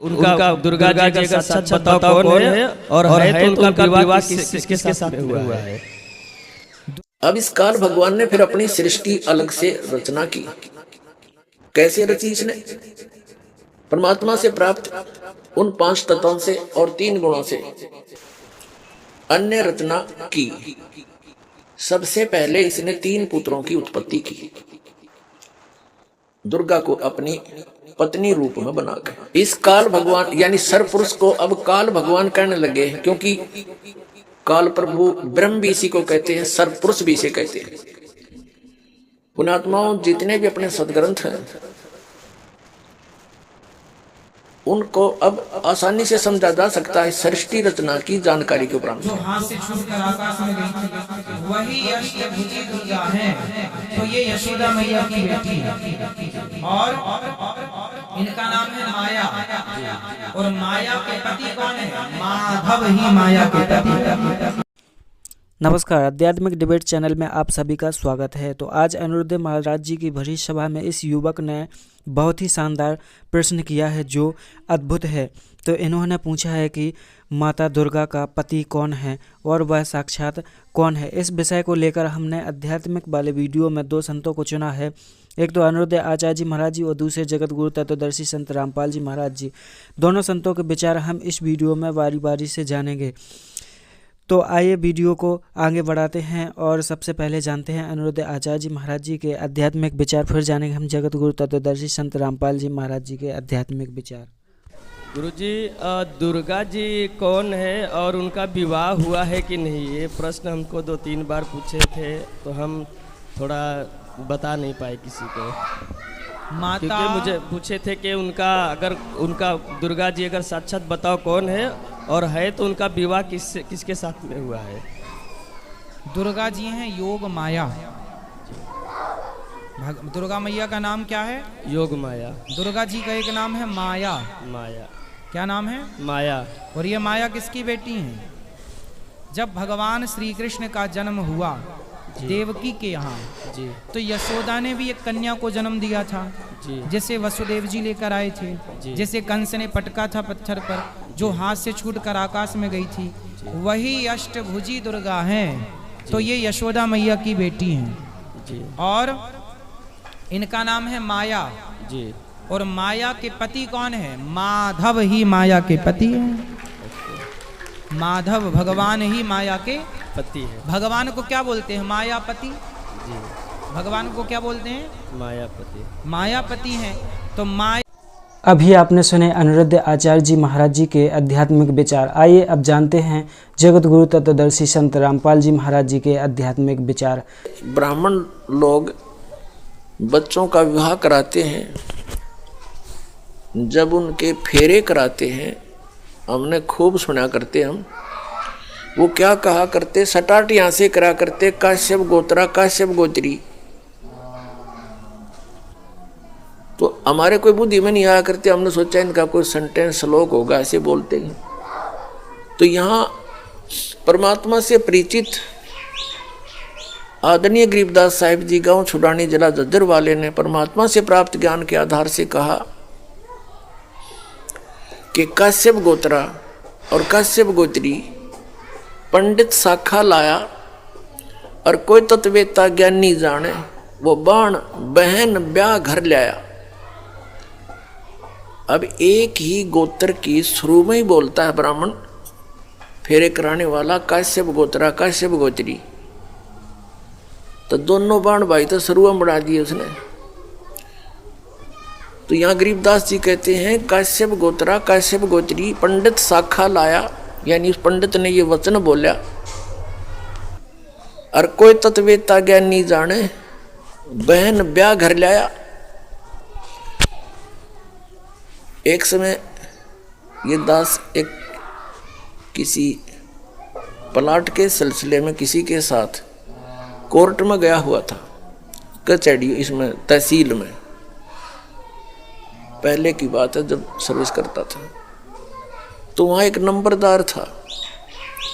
उनका दुर्गा जी का सच बताओ कौन है और है तो उनका विवाह किसके साथ में हुआ है। अब इस काल भगवान ने फिर अपनी सृष्टि अलग से रचना की। कैसे रची इसने? परमात्मा से प्राप्त उन 5 तत्वों से और 3 गुणों से अन्य रचना की। सबसे पहले इसने 3 पुत्रों की उत्पत्ति की, दुर्गा को अपनी पत्नी रूप में बनाकर। इस काल भगवान यानी सरपुरुष को अब काल भगवान कहने लगे हैं, क्योंकि काल प्रभु ब्रह्म भी इसी को कहते हैं, सरपुरुष भी इसे कहते हैं। पुण्यात्माओं, जितने भी अपने सदग्रंथ हैं उनको अब आसानी से समझा जा सकता है सृष्टि रचना की जानकारी के उपरांत। जो हाथ से छूटकर आकाश में गई थी वही अष्टभुजी दुर्गा है। तो ये यशोदा मैया की बेटी है और इनका नाम है माया। और माया के पति कौन है? माधव ही माया के पति। नमस्कार, आध्यात्मिक डिबेट चैनल में आप सभी का स्वागत है। तो आज अनिरुद्ध महाराज जी की भरी सभा में इस युवक ने बहुत ही शानदार प्रश्न किया है जो अद्भुत है। तो इन्होंने पूछा है कि माता दुर्गा का पति कौन है और वह साक्षात कौन है। इस विषय को लेकर हमने आध्यात्मिक वाले वीडियो में 2 संतों को चुना है, एक तो अनिरुद्ध आचार्य जी महाराज जी और दूसरे जगत गुरु तत्वदर्शी संत रामपाल जी महाराज जी। दोनों संतों के विचार हम इस वीडियो में बारी बारी से जानेंगे। तो आइए वीडियो को आगे बढ़ाते हैं और सबसे पहले जानते हैं अनिरुद्ध आचार्य जी महाराज जी के आध्यात्मिक विचार, फिर जानेंगे हम जगत गुरु तत्वदर्शी संत रामपाल जी महाराज जी के आध्यात्मिक विचार। गुरुजी, दुर्गा जी कौन है और उनका विवाह हुआ है कि नहीं, ये प्रश्न हमको 2-3 बार पूछे थे, तो हम थोड़ा बता नहीं पाए किसी को। क्योंकि मुझे पूछे थे कि उनका दुर्गा जी अगर साक्षात बताओ कौन है और है तो उनका विवाह किसके साथ में हुआ है। दुर्गा जी हैं योग माया। दुर्गा मैया का नाम क्या है? योग माया। दुर्गा जी का एक नाम है माया। माया क्या नाम है? माया। और ये माया किसकी बेटी हैं? जब भगवान श्री कृष्ण का जन्म हुआ देवकी के यहाँ जी, तो यशोदा ने भी एक कन्या को जन्म दिया था जी, जिसे वसुदेव जी लेकर आए थे। जिसे कंस ने पटका था पत्थर पर, जो हाथ से छूटकर आकाश में गई थी, वही अष्टभुजी दुर्गा हैं। तो ये यशोदा मैया की बेटी हैं जी। और इनका नाम है माया जी। और माया के पति कौन है? माधव ही माया के पति हैं। माधव भगवान ही माया के पति है। भगवान को क्या बोलते हैं? मायापति। जी, भगवान को क्या बोलते हैं? मायापति। मायापति हैं। तो माया। अभी आपने सुने अनिरुद्ध आचार्य जी महाराज जी के आध्यात्मिक विचार। आइए अब जानते हैं जगत गुरु तत्वदर्शी संत रामपाल जी महाराज जी के आध्यात्मिक विचार। ब्राह्मण लोग बच्चों का विवाह कराते हैं, जब उनके फेरे कराते हैं, हमने खूब सुना करते हम, वो क्या कहा करते, सटाट यहाँ से करा करते, काश्यप गोत्रा काश्यप गोत्री। तो हमारे कोई बुद्धि में नहीं आया करते, हमने सोचा इनका कोई सेंटेंस श्लोक होगा, ऐसे बोलते हैं। तो यहाँ परमात्मा से परिचित आदरणीय गरीबदास साहिब जी गांव छुड़ानी जिला जज्जर वाले ने परमात्मा से प्राप्त ज्ञान के आधार से कहा कि काश्यप गोत्रा और काश्यप गोत्री पंडित शाखा लाया और कोई तत्वेता ज्ञानी जाने, वो बाण बहन ब्याह घर लाया। अब एक ही गोत्र की शुरू में ही बोलता है ब्राह्मण फेरे कराने वाला काश्यप गोत्रा काश्यप गोत्री, तो दोनों बाण भाई तो शुरू में बढ़ा दिए उसने। तो यहाँ गरीबदास जी कहते हैं काश्यप गोत्रा काश्यप गोत्री पंडित शाखा लाया, यानी उस पंडित ने ये वचन बोला, और कोई तत्वेता ज्ञानी जाने, बहन ब्याह घर लाया। एक समय ये दास एक किसी प्लाट के सिलसिले में किसी के साथ कोर्ट में गया हुआ था, कचहरी इसमें तहसील में, पहले की बात है जब सर्विस करता था। तो वहाँ एक नंबरदार था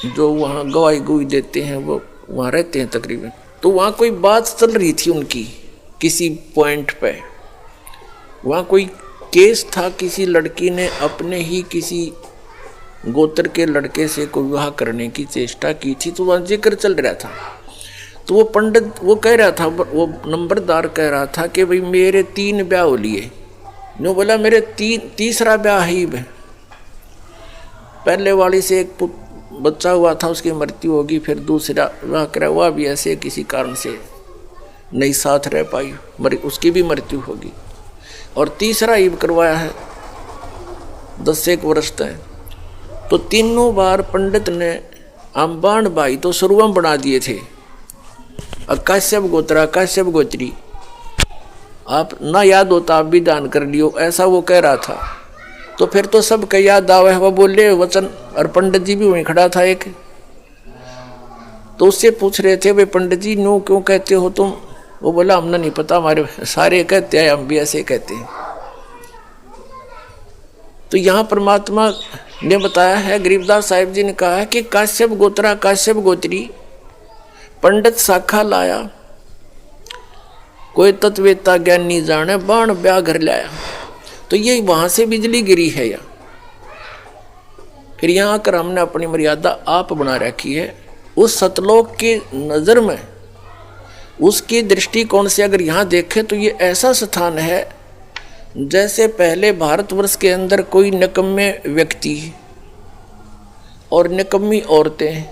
जो वहाँ गवाही गुई देते हैं, वो वहाँ रहते हैं तकरीबन। तो वहाँ कोई बात चल रही थी उनकी किसी पॉइंट पे, वहाँ कोई केस था, किसी लड़की ने अपने ही किसी गोत्र के लड़के से को विवाह करने की चेष्टा की थी, तो वह जिक्र चल रहा था। तो वो पंडित वो कह रहा था, वो नंबरदार कह रहा था कि भाई मेरे 3 ब्याह हो लिए। नो बोला मेरे तीसरा ब्याह ही है। पहले वाली से एक बच्चा हुआ था, उसकी मृत्यु होगी, फिर दूसरा विवाह करा, हुआ भी ऐसे किसी कारण से नहीं साथ रह पाई, उसकी भी मृत्यु होगी। और तीसरा ईब करवाया है 10 वर्ष तक। तो तीनों बार पंडित ने अम्बाण भाई तो शुरुआत बना दिए थे, काश्यप गोत्रा काश्यप गोत्री, आप ना याद होता आप भी दान कर लियो, ऐसा वो कह रहा था। तो फिर तो सब का याद आवे, वह बोले वचन। और पंडित जी भी वहीं खड़ा था एक, तो उससे पूछ रहे थे भाई पंडित जी नो क्यों कहते हो तुम? वो बोला हमने नहीं पता, हमारे सारे कहते हैं, हम भी ऐसे कहते हैं। तो यहाँ परमात्मा ने बताया है, गरीबदास साहिब जी ने कहा है कि काश्यप गोत्रा काश्यप गोत्री, पंडित शाखा लाया, कोई तत्वेता ज्ञानी जाने, बाण ब्याह घर लाया। तो ये वहां से बिजली गिरी है या फिर यहाँ आकर हमने अपनी मर्यादा आप बना रखी है। उस सतलोक की नजर में, उसकी दृष्टिकोण से अगर यहाँ देखें तो ये ऐसा स्थान है जैसे पहले भारतवर्ष के अंदर कोई निकम्मे व्यक्ति और निकम्मी औरतें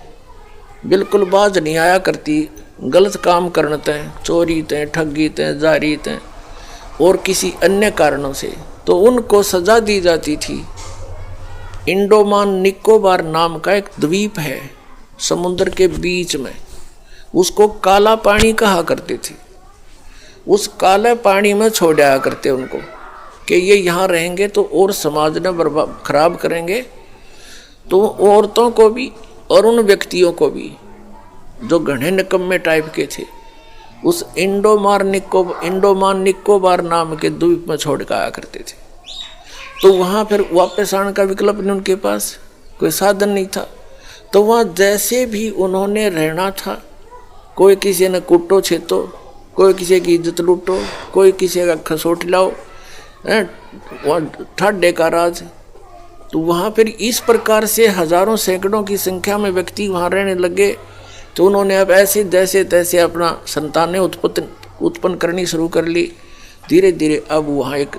बिल्कुल बाज नहीं आया करती, गलत काम करते हैं, चोरी थे, ठगी थे, जारी थे और किसी अन्य कारणों से, तो उनको सजा दी जाती थी। इंडोमान निकोबार नाम का एक द्वीप है समुद्र के बीच में, उसको काला पानी कहा करते थे। उस काले पानी में छोड़ आया करते उनको कि ये यहाँ रहेंगे तो और समाज ने बर्बाद खराब करेंगे, तो औरतों को भी और उन व्यक्तियों को भी जो घने निकम्मे टाइप के थे, उस इंडोमान निकोबार नाम के द्वीप में छोड़ के आया करते थे। तो वहाँ फिर वापस आने का विकल्प नहीं, उनके पास कोई साधन नहीं था। तो वहाँ जैसे भी उन्होंने रहना था, कोई किसी ने कूटो छेतो, कोई किसी की इज्जत लूटो, कोई किसी का खसोट लाओ, ठाडे का राज। तो वहाँ फिर इस प्रकार से हजारों सैकड़ों की संख्या में व्यक्ति वहाँ रहने लगे। तो उन्होंने अब ऐसे जैसे तैसे अपना संतानें उत्पन्न करनी शुरू कर ली। धीरे धीरे अब वहाँ एक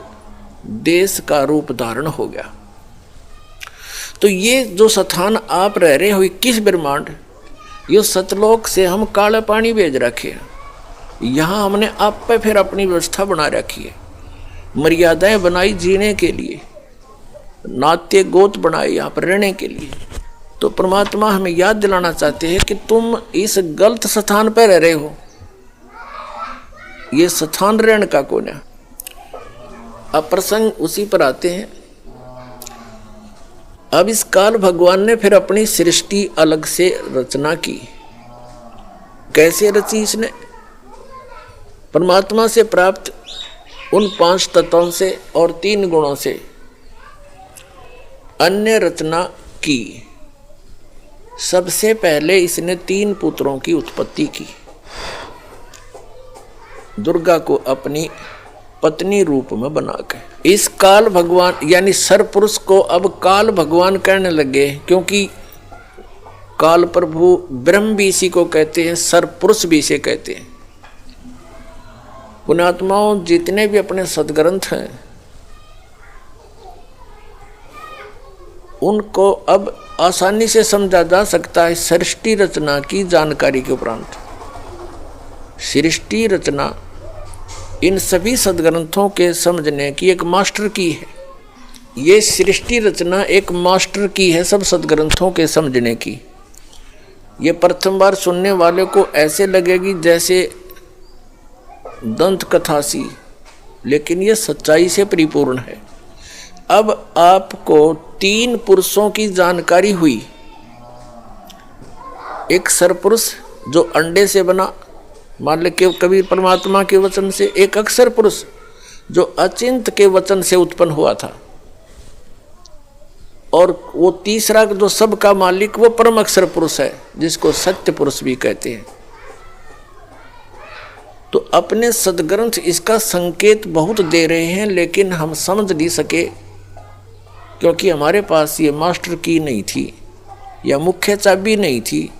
देश का रूप धारण हो गया। तो ये जो स्थान आप रह रहे हो, 21 ब्रह्मांड, ये सतलोक से हम काला पानी भेज रखे, यहाँ हमने आप पे फिर अपनी व्यवस्था बना रखी है, मर्यादाएं बनाई जीने के लिए, नाते गोत बनाए यहाँ पर रहने के लिए। तो परमात्मा हमें याद दिलाना चाहते हैं कि तुम इस गलत स्थान पर रह रहे हो, ये स्थान रहने का कौन है। अब प्रसंग उसी पर आते हैं। अब इस काल भगवान ने फिर अपनी सृष्टि अलग से रचना की। कैसे रची इसने? परमात्मा से प्राप्त उन 5 तत्वों से और 3 गुणों से अन्य रचना की। सबसे पहले इसने 3 पुत्रों की उत्पत्ति की। दुर्गा को अपनी पत्नी रूप में बना के इस काल भगवान यानी सरपुरुष को अब काल भगवान कहने लगे, क्योंकि काल प्रभु ब्रह्म भी इसी को कहते हैं, सरपुरुष भी इसे कहते हैं। पुण्यात्माओं, जितने भी अपने सदग्रंथ हैं उनको अब आसानी से समझा जा सकता है सृष्टि रचना की जानकारी के उपरांत। सृष्टि रचना इन सभी सदग्रंथों के समझने की एक मास्टर की है। ये सृष्टि रचना एक मास्टर की है सब सदग्रंथों के समझने की। ये प्रथम बार सुनने वाले को ऐसे लगेगी जैसे दंत कथा सी, लेकिन ये सच्चाई से परिपूर्ण है। अब आपको 3 पुरुषों की जानकारी हुई। एक सरपुरुष जो अंडे से बना, मान ले के कबीर परमात्मा के वचन से, एक अक्षर पुरुष जो अचिंत के वचन से उत्पन्न हुआ था, और वो तीसरा जो सबका मालिक वो परम अक्षर पुरुष है जिसको सत्य पुरुष भी कहते हैं। तो अपने सदग्रंथ इसका संकेत बहुत दे रहे हैं, लेकिन हम समझ नहीं सके क्योंकि हमारे पास ये मास्टर की नहीं थी या मुख्य चाबी नहीं थी।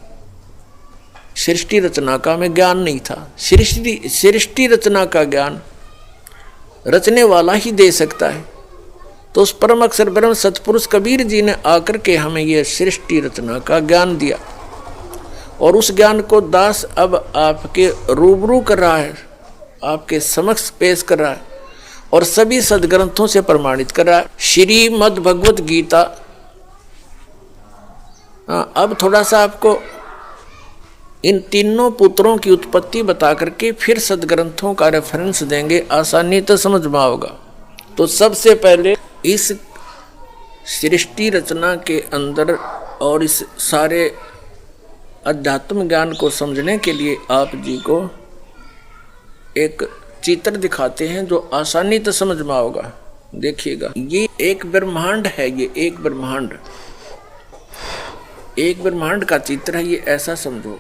सृष्टि रचना का में ज्ञान नहीं था। सृष्टि रचना का ज्ञान रचने वाला ही दे सकता है। तो उस परम अक्षर ब्रह्म सतपुरुष कबीर जी ने आकर के हमें यह सृष्टि रचना का ज्ञान दिया, और उस ज्ञान को दास अब आपके रूबरू कर रहा है, आपके समक्ष पेश कर रहा है और सभी सदग्रंथों से प्रमाणित कर रहा है। श्रीमद् भगवत गीता। अब थोड़ा सा आपको इन तीनों पुत्रों की उत्पत्ति बता करके फिर सदग्रंथों का रेफरेंस देंगे, आसानी तो समझ में आओगा। तो सबसे पहले इस सृष्टि रचना के अंदर और इस सारे अध्यात्म ज्ञान को समझने के लिए आप जी को एक चित्र दिखाते हैं जो आसानी से समझ में आओगा। देखिएगा, ये एक ब्रह्मांड है, ये एक ब्रह्मांड का चित्र है। ये ऐसा समझो,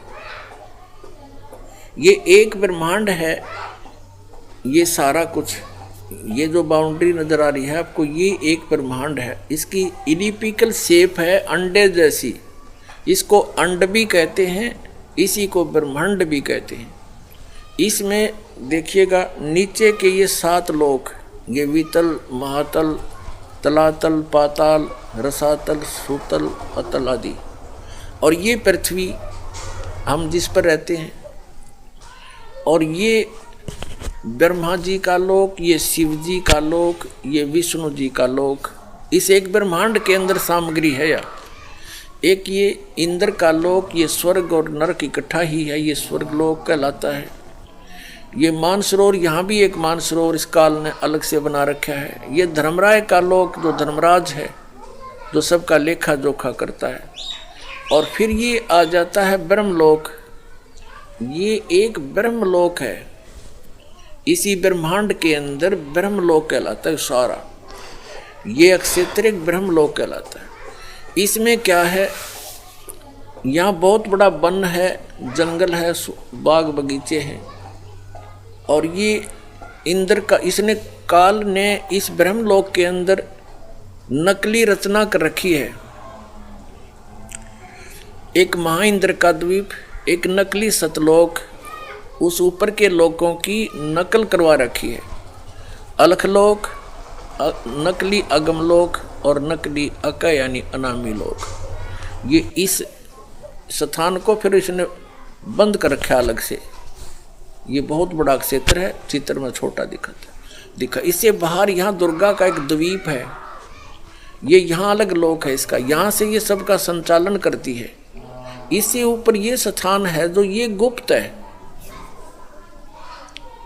ये एक ब्रह्मांड है। ये सारा कुछ, ये जो बाउंड्री नजर आ रही है आपको, ये एक ब्रह्मांड है। इसकी इलिप्टिकल शेप है अंडे जैसी, इसको अंड भी कहते हैं, इसी को ब्रह्मांड भी कहते हैं। इसमें देखिएगा नीचे के ये 7 लोक, ये वितल, महातल, तलातल, पाताल, रसातल, सुतल, अतल आदि, और ये पृथ्वी हम जिस पर रहते हैं, और ये ब्रह्मा जी का लोक, ये शिव जी का लोक, ये विष्णु जी का लोक। इस एक ब्रह्मांड के अंदर सामग्री है। या एक ये इंद्र का लोक, ये स्वर्ग और नरक इकट्ठा ही है, ये स्वर्ग लोक कहलाता है। ये मानसरोवर, यहाँ भी एक मानसरोवर इस काल ने अलग से बना रखा है। ये धर्मराय का लोक, जो धर्मराज है, जो सबका लेखा जोखा करता है। और फिर ये आ जाता है ब्रह्मलोक। ये एक ब्रह्मलोक है, इसी ब्रह्मांड के अंदर ब्रह्मलोक कहलाता है सारा। ये अक्षेत्र एक ब्रह्मलोक कहलाता है। इसमें क्या है, यहाँ बहुत बड़ा वन है, जंगल है, बाग बगीचे हैं। और ये इंद्र का, इसने काल ने इस ब्रह्मलोक के अंदर नकली रचना कर रखी है। एक महाइंद्र का द्वीप, एक नकली सतलोक, उस ऊपर के लोकों की नकल करवा रखी है। अलखलोक, नकली अगमलोक और नकली अक यानी अनामी लोक। ये इस स्थान को फिर इसने बंद कर रखा अलग से। ये बहुत बड़ा क्षेत्र है, चित्र में छोटा दिखा। इससे बाहर यहाँ दुर्गा का एक द्वीप है, ये यहाँ अलग लोक है इसका, यहाँ से ये सबका संचालन करती है। इससे ऊपर ये स्थान है जो ये गुप्त है।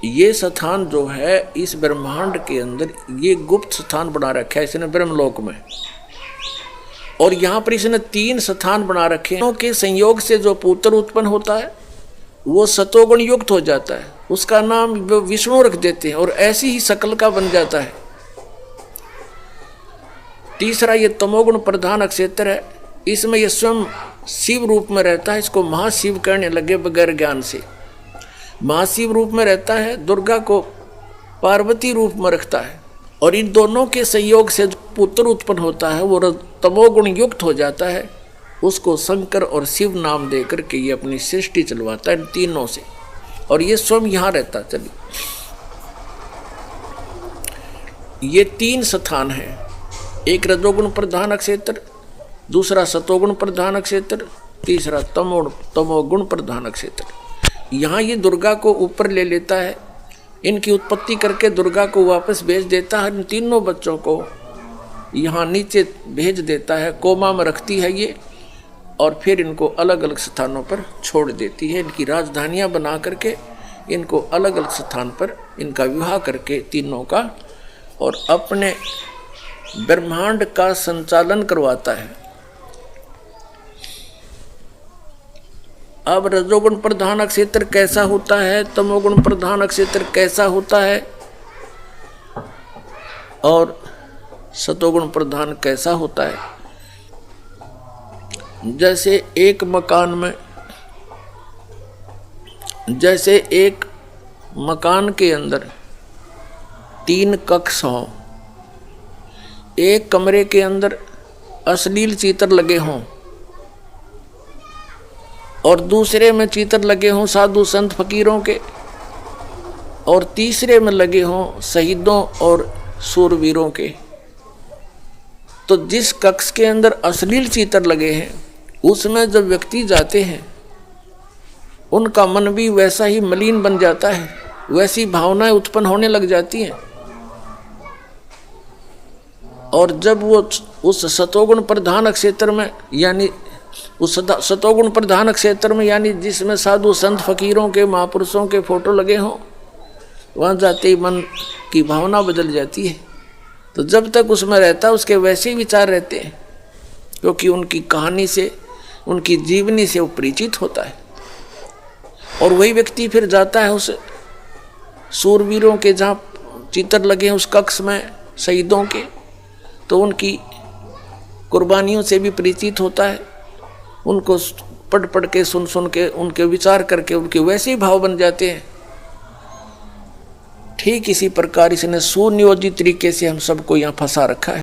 ये स्थान जो है इस ब्रह्मांड के अंदर ये गुप्त स्थान बना रखा है इसने ब्रह्मलोक में। और यहाँ पर इसने 3 स्थान बना रखे हैं के संयोग से जो पुत्र उत्पन्न होता है वो सतोगुण युक्त हो जाता है, उसका नाम विष्णु रख देते हैं और ऐसी ही शकल का बन जाता है। तीसरा ये तमोगुण प्रधान अक्षेत्र है, इसमें ये स्वयं शिव रूप में रहता है। इसको महाशिव कहने लगे बगैर ज्ञान से। महाशिव रूप में रहता है, दुर्गा को पार्वती रूप में रखता है। और इन दोनों के संयोग से जो पुत्र उत्पन्न होता है वो तमोगुण युक्त हो जाता है, उसको शंकर और शिव नाम दे करके ये अपनी सृष्टि चलवाता है इन तीनों से। और ये स्वयं यहाँ रहता। चलिए, ये 3 स्थान है, एक रजोगुण प्रधान क्षेत्र, दूसरा सतोगुण प्रधान क्षेत्र, तीसरा तमोगुण प्रधान क्षेत्र। यहाँ ये दुर्गा को ऊपर ले लेता है, इनकी उत्पत्ति करके दुर्गा को वापस भेज देता है। इन तीनों बच्चों को यहाँ नीचे भेज देता है, कोमा में रखती है ये, और फिर इनको अलग अलग स्थानों पर छोड़ देती है। इनकी राजधानियाँ बना करके इनको अलग अलग स्थान पर इनका विवाह करके तीनों का, और अपने ब्रह्मांड का संचालन करवाता है। अब रजोगुण प्रधान क्षेत्र कैसा होता है, तमोगुण प्रधान क्षेत्र कैसा होता है, और सतोगुण प्रधान कैसा होता है। जैसे एक मकान में, जैसे एक मकान के अंदर 3 कक्ष हों, एक कमरे के अंदर अश्लील चित्र लगे हों और दूसरे में चित्र लगे हों साधु संत फकीरों के, और तीसरे में लगे हों शहीदों और शूरवीरों के, तो जिस कक्ष के अंदर अश्लील चित्र लगे हैं उसमें जब व्यक्ति जाते हैं उनका मन भी वैसा ही मलिन बन जाता है, वैसी भावनाएं उत्पन्न होने लग जाती हैं। और जब वो उस सतोगुण प्रधान क्षेत्र में, यानी उस सतोगुण प्रधान क्षेत्र में, यानी जिसमें साधु संत फकीरों के महापुरुषों के फोटो लगे हों, वहाँ जाते ही मन की भावना बदल जाती है। तो जब तक उसमें रहता है उसके वैसे ही विचार रहते हैं, क्योंकि उनकी कहानी से, उनकी जीवनी से वो परिचित होता है। और वही व्यक्ति फिर जाता है उस शूरवीरों के जहाँ चित्र लगे हैं उस कक्ष में शहीदों के, तो उनकी कुर्बानियों से भी परिचित होता है, उनको पढ़ के सुन के उनके विचार करके उनके वैसे ही भाव बन जाते हैं। ठीक इसी प्रकार इसने सुनियोजित तरीके से हम सबको यहाँ फंसा रखा है।